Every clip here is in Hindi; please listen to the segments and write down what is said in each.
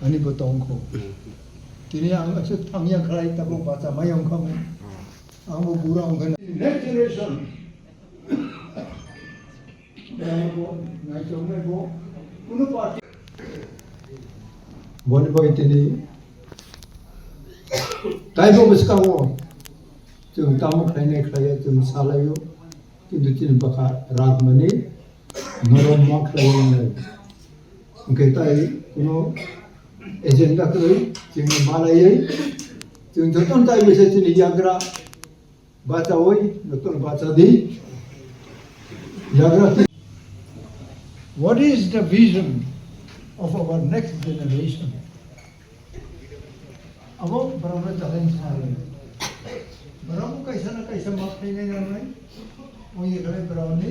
아니 보통 거 그냥 아주 당연 그라 있다고 봐서 마영 가면 아무 무라운 건 next generation 내고 나 정말고 어느 파티 뭘 보이더니 다이버 무스카고 좀 따먹 내내 그래야 좀 살아요 근데 지금 바카 라그만이 너로 막 그래요 그러니까 이 एजेंडा को जोंनि मालायै जों जतन दाय बेसेनि याग्रा बाचा होय नतन बाचा दी याग्रा what is the vision of our next generation अब बराबर चैलेंज आ रहे हैं बराबर कैसा ना कैसा माफ नहीं जाना वो ये करे बराबर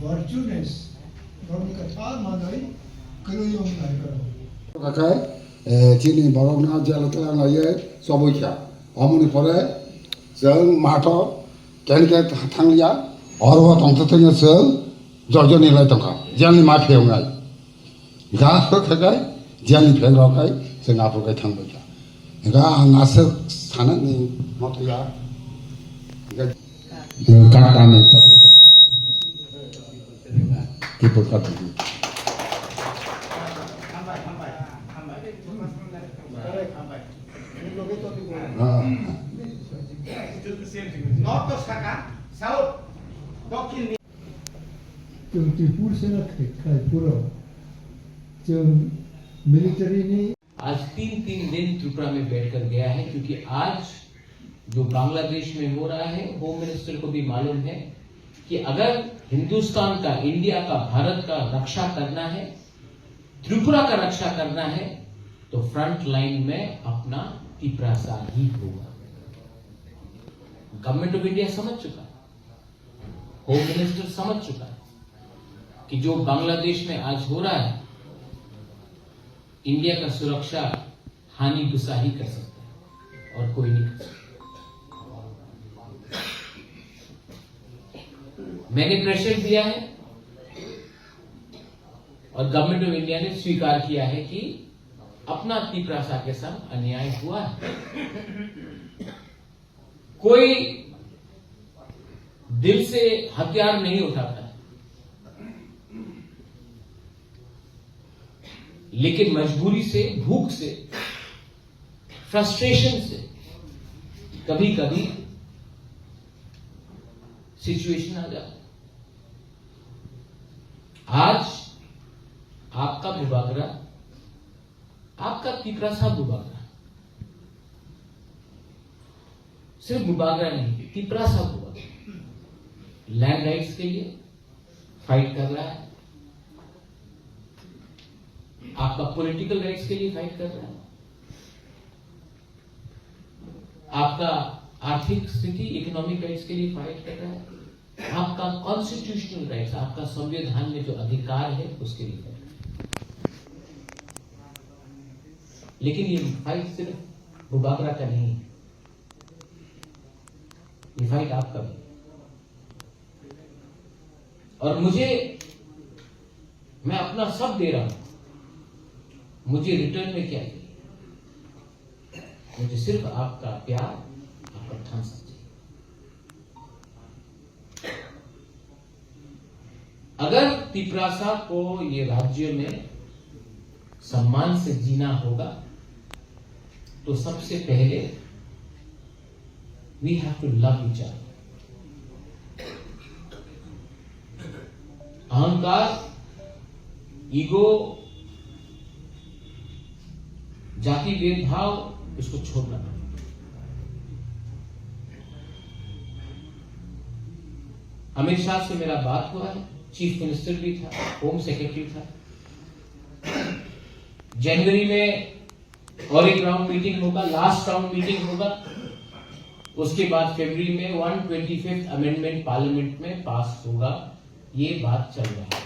वर्चुनेस बराबर का था मानोई करो योग नहीं करो 가까이 지니 바로나 잘라라나에 서보이야 어머니 보래 정 마토 겐게 탕리야 어르와 동서통에서 저전이 라이던가 지안이 마피용아 가 가까이 지안이 배가까이 저 앞으로 탕거자 내가 나서 사는 이 모토야 그러니까 각단에 있다고 기쁠 것 같은 North Osaka, South, Tokin. जो त्रिपुर से ना खाई पूरा जो मिलिट्री ने आज 3-3 दिन त्रिपुरा में बैठकर गया है क्योंकि आज जो बांग्लादेश में हो रहा है होम मिनिस्टर को भी मालूम है कि अगर हिंदुस्तान का, इंडिया का, भारत का रक्षा करना है, त्रिपुरा का रक्षा करना है तो फ्रंट लाइन में अपना तिपरासा ही होगा। गवर्नमेंट ऑफ इंडिया समझ चुका है, होम मिनिस्टर समझ चुका है कि जो बांग्लादेश में आज हो रहा है इंडिया का सुरक्षा हानि गुस्सा ही कर सकता है और कोई नहीं कर सकता। मैंने प्रेशर दिया है और गवर्नमेंट ऑफ इंडिया ने स्वीकार किया है कि अपना तिपरासा के साथ अन्याय हुआ है। कोई दिल से हथियार नहीं उठाता है, लेकिन मजबूरी से, भूख से, फ्रस्ट्रेशन से कभी कभी सिचुएशन आ जाता है। आज आपका बुबागरा, आपका तिपरासा बुबागरा, सिर्फ बुबागरा नहीं, तिपरासा बुबागरा लैंड राइट्स के लिए फाइट कर रहा है, आपका पॉलिटिकल राइट्स के लिए फाइट कर रहा है, आपका आर्थिक स्थिति, इकोनॉमिक राइट्स के लिए फाइट कर रहा है, आपका कॉन्स्टिट्यूशनल राइट्स, आपका संविधान में जो अधिकार है उसके लिए फाइट कर रहा है। लेकिन ये फाइट सिर्फ बुबागरा का नहीं है, ये फाइट आपका भी। और मैं अपना सब दे रहा हूं, मुझे रिटर्न में क्या चाहिए? मुझे सिर्फ आपका प्यार, आपका थम्स चाहिए। अगर तिपरासा को ये राज्य में सम्मान से जीना होगा तो सबसे पहले we have to love each other. अहंकार, ईगो, जाति भेदभाव इसको छोड़ना। अमित शाह से मेरा बात हुआ है, चीफ मिनिस्टर भी था, होम सेक्रेटरी था। जनवरी में और एक राउंड मीटिंग होगा, लास्ट राउंड मीटिंग होगा, उसके बाद फरवरी में 125th अमेंडमेंट पार्लियामेंट में पास होगा। ये बात चल रहा है।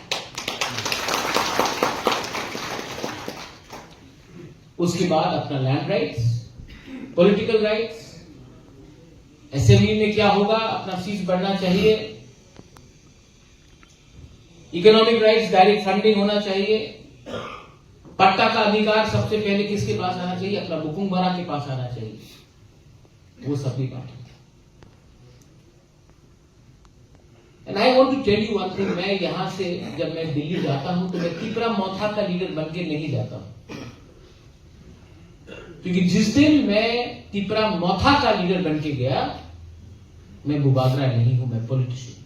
उसके बाद अपना land rights, political rights, assembly में क्या होगा, अपना सीट बढ़ना चाहिए, इकोनॉमिक राइट्स, डायरेक्ट फंडिंग होना चाहिए, पट्टा का अधिकार सबसे पहले किसके पास आना चाहिए? अपना बुकुंबरा के पास आना चाहिए। वो सभी बात है। And I want to tell you one thing, मैं यहां से जब मैं दिल्ली जाता हूं तो मैं तिपरा मौथा का लीडर बन के नहीं जाता हूं, क्योंकि जिस दिन मैं तिपरा मौथा का लीडर बन के गया, मैं बुबागरा नहीं हूं, मैं पॉलिटिशियन।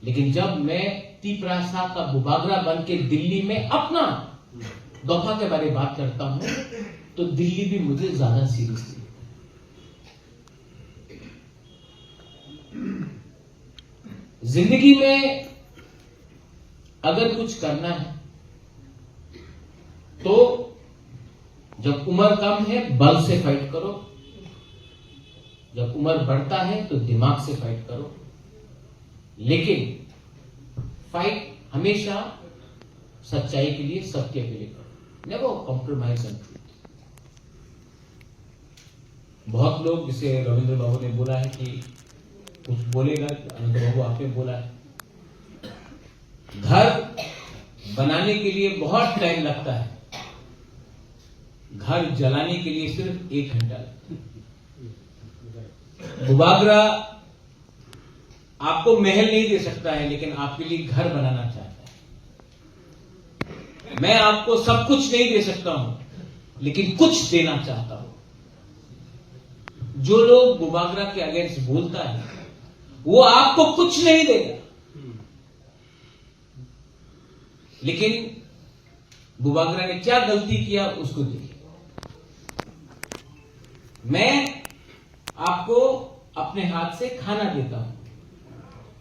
लेकिन जब मैं तिपरा सा का बुबागरा बन के दिल्ली में अपना दफा के बारे में बात करता हूं, तो दिल्ली भी मुझे ज्यादा सीरियस थी। जिंदगी में अगर कुछ करना है तो जब उम्र कम है बल से फाइट करो, जब उम्र बढ़ता है तो दिमाग से फाइट करो, लेकिन फाइट हमेशा सच्चाई के लिए, सत्य के लिए करो। Never compromise on truth. बहुत लोग, जिसे रविंद्र बाबू ने बोला है कि कुछ बोलेगा, अनंत बाबू आपने बोला है, घर बनाने के लिए बहुत टाइम लगता है, घर जलाने के लिए सिर्फ 1 घंटा लगता है। बुबागरा आपको महल नहीं दे सकता है, लेकिन आपके लिए घर बनाना चाहता है। मैं आपको सब कुछ नहीं दे सकता हूं, लेकिन कुछ देना चाहता हूं। जो लोग बुबागरा के अगेंस्ट बोलता है, वो आपको कुछ नहीं देगा, लेकिन बुबागरा ने क्या गलती किया उसको देखिए। मैं आपको अपने हाथ से खाना देता हूं,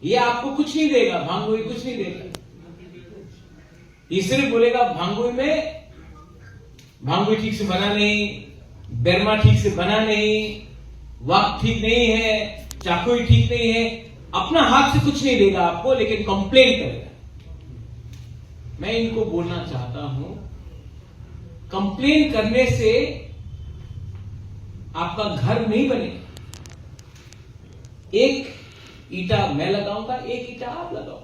ये आपको कुछ नहीं देगा, भांगोई कुछ नहीं देगा। ये सिर्फ बोलेगा भांगोई ठीक से बना नहीं, बेरमा ठीक से बना नहीं, वाक ठीक नहीं है, चाकू ठीक नहीं है। अपना हाथ से कुछ नहीं देगा आपको, लेकिन कंप्लेन करेगा। मैं इनको बोलना चाहता हूं, कंप्लेन करने से आपका घर नहीं बनेगा। एक ईंटा मैं लगाऊंगा, एक ईंटा आप लगाओ,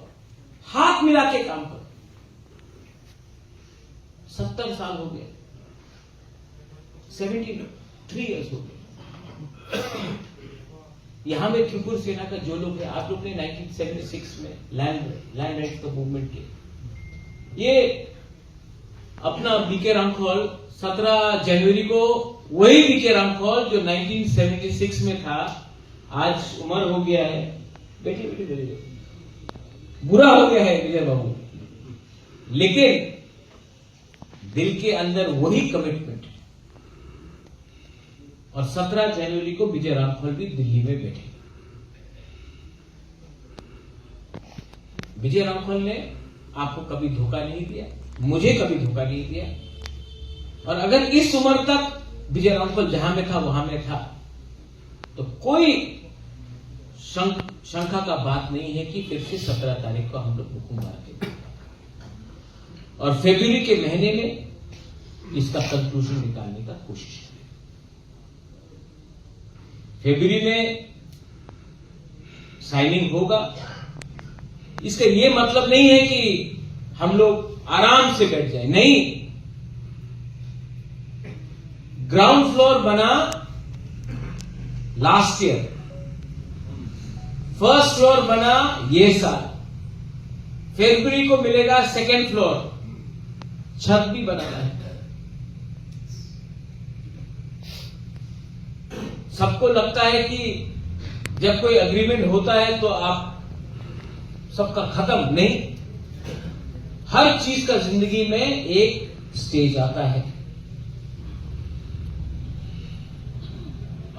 हाथ मिला के काम करो। 70 साल हो गए, 73 इयर्स हो गए। यहां में त्रिपुर सेना का जो लोग हैं, आप लोग ने 1976 में लैंड राइट्स का मूवमेंट किया। ये अपना बीके रामखोल 17 जनवरी को, वही बीके रामखोल जो 1976 में था, आज उम्र हो गया है, बेटी बुरा हो गया है विजय बाबू, लेकिन दिल के अंदर वही कमिटमेंट है। और 17 जनवरी को विजय रामखोल भी दिल्ली में बैठे। विजय रामखोल ने आपको कभी धोखा नहीं दिया, मुझे कभी धोखा नहीं दिया। और अगर इस उम्र तक विजय रामखोल जहां में था वहां में था, तो कोई शंका का बात नहीं है कि फिर से 17 तारीख को हम लोग हुकुम मारेंगे। और फरवरी के महीने में इसका कंक्लूजन निकालने का कोशिश करें। फरवरी में साइनिंग होगा। इसका यह मतलब नहीं है कि हम लोग आराम से बैठ जाए, नहीं। ग्राउंड फ्लोर बना लास्ट ईयर, फर्स्ट फ्लोर बना ये साल, फरवरी को मिलेगा सेकेंड फ्लोर, छत भी बनाना है। सबको लगता है कि जब कोई एग्रीमेंट होता है तो आप सबका खत्म, नहीं। हर चीज का जिंदगी में एक स्टेज आता है,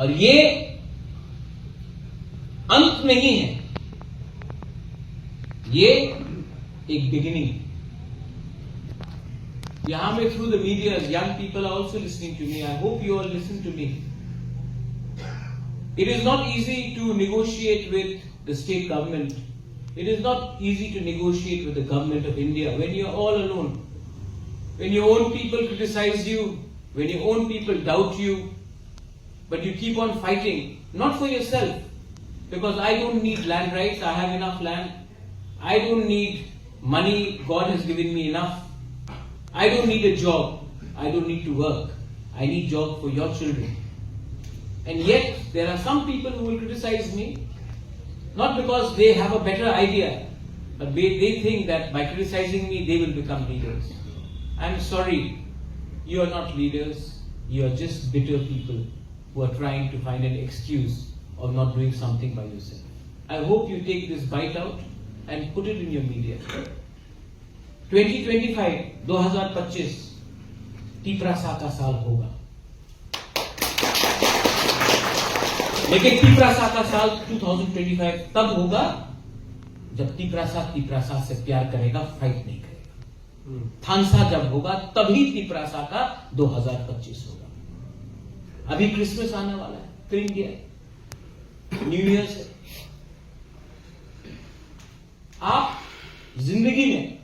और ये अंत नहीं है, ये एक बिगिनिंग है। यहां में through the media, young people are also listening to me. I hope you all listen to me. It is not easy to negotiate with the state government. It is not easy to negotiate with the government of India when you are all alone. When your own people criticize you, when your own people doubt you, but you keep on fighting, not for yourself, because I don't need land rights, I have enough land. I don't need money, God has given me enough. I don't need a job. I don't need to work. I need job for your children. And yet, there are some people who will criticize me, not because they have a better idea, but they think that by criticizing me, they will become leaders. I'm sorry, you are not leaders. You are just bitter people who are trying to find an excuse of not doing something by yourself. I hope you take this bite out and put it in your media. 2025, 2025, तीपरासा का साल होगा, लेकिन तीपरासा का साल 2025 तब होगा जब तीपरासा से प्यार करेगा, फाइट नहीं करेगा। थानसा जब होगा तभी तीपरासा का 2025 होगा। अभी क्रिसमस आने वाला है, फिर इंडिया, न्यू ईयर है। आप जिंदगी में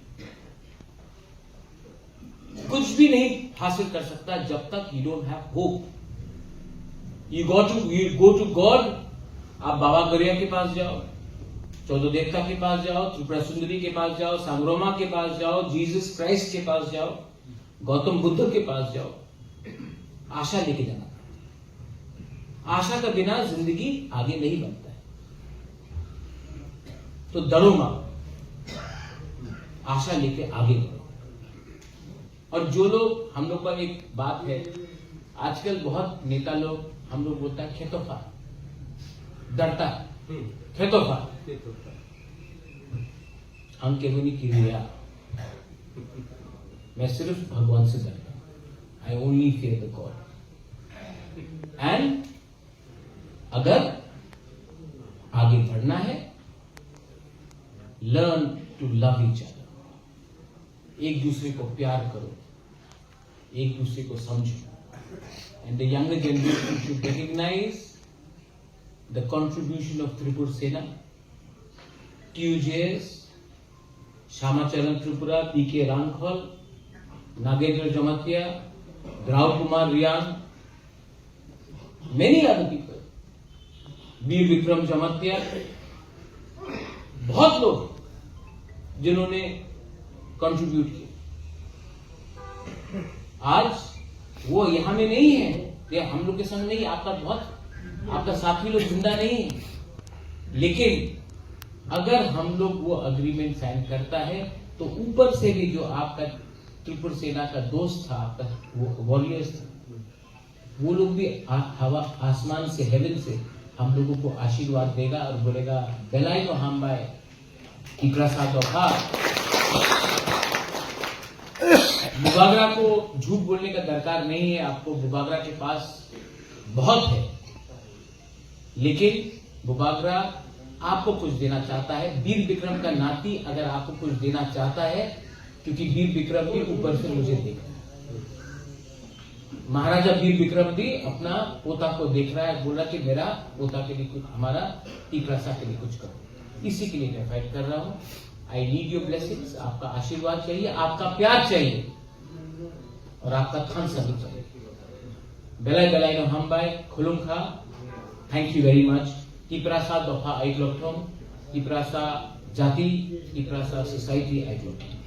कुछ भी नहीं हासिल कर सकता जब तक you don't have hope. You go to God. आप बाबा गरिया के पास जाओ, चौदह देवता के पास जाओ, त्रिपुरा सुंदरी के पास जाओ, सांग्रोमा के पास जाओ, जीसस क्राइस्ट के पास जाओ, गौतम बुद्ध के पास जाओ। आशा लेके जाना। आशा का बिना जिंदगी आगे नहीं बनता है। तो डरो मत, आशा लेके आगे बढ़ो। और जो लोग, हम लोग का एक बात है, आजकल बहुत नेता लोग, हम लोग बोलता है खेतोफा, डरता है, खेतोफा, हम केवनी की रिया। मैं सिर्फ भगवान से डरता हूं। I only fear the God. And अगर आगे बढ़ना है, learn to love each other. एक दूसरे को प्यार करो, एक दूसरे को समझो। And the younger generation should recognise the contribution of Tripur Sena, TUJS, Shyamacharan Tripura, PK Rankhal, Nagendra Jamatia, Drav Kumar Riyan, many other people, Veer Vikram Jamatia, बहुत लोग जिन्होंने कंट्रीब्यूट किया। आज वो यहां में नहीं है, ये हम लोग के संग नहीं, आपका साथी लोग जिंदा नहीं है। लेकिन अगर हम लोग वो अग्रीमेंट साइन करता है तो ऊपर से भी जो आपका त्रिपुर सेना का दोस्त था, आपका वो वॉरियर्स था, वो लोग भी हवा आसमान से, हेवन से हम लोगों को आशीर्वाद देगा और बोलेगा बेलाई तो हम बाय की प्रसाद और बुबागरा को झूठ बोलने का दरकार नहीं है। आपको बुबागरा के पास बहुत है, लेकिन बुबागरा आपको कुछ देना चाहता है। वीर विक्रम का नाती अगर आपको कुछ देना चाहता है, क्योंकि वीर विक्रम भी ऊपर से मुझे देख रहा है। महाराजा वीर विक्रम भी अपना पोता को देख रहा है, बोला कि मेरा पोता के लिए कुछ, हमारा तीपरासा के लिए कुछ करो। इसी के लिए मैं फाइट कर रहा हूं। I need your blessings. आपका आशीर्वाद चाहिए, आपका प्यार चाहिए और आपका थानसा भी चाहिए। बेलाई बेलाई नो हम बाय खुलुमखा। Thank you very much. तीपरासा दफा आइक्लोथम, तीपरासा जाति, तीपरासा सोसाइटी आइक्लोथम।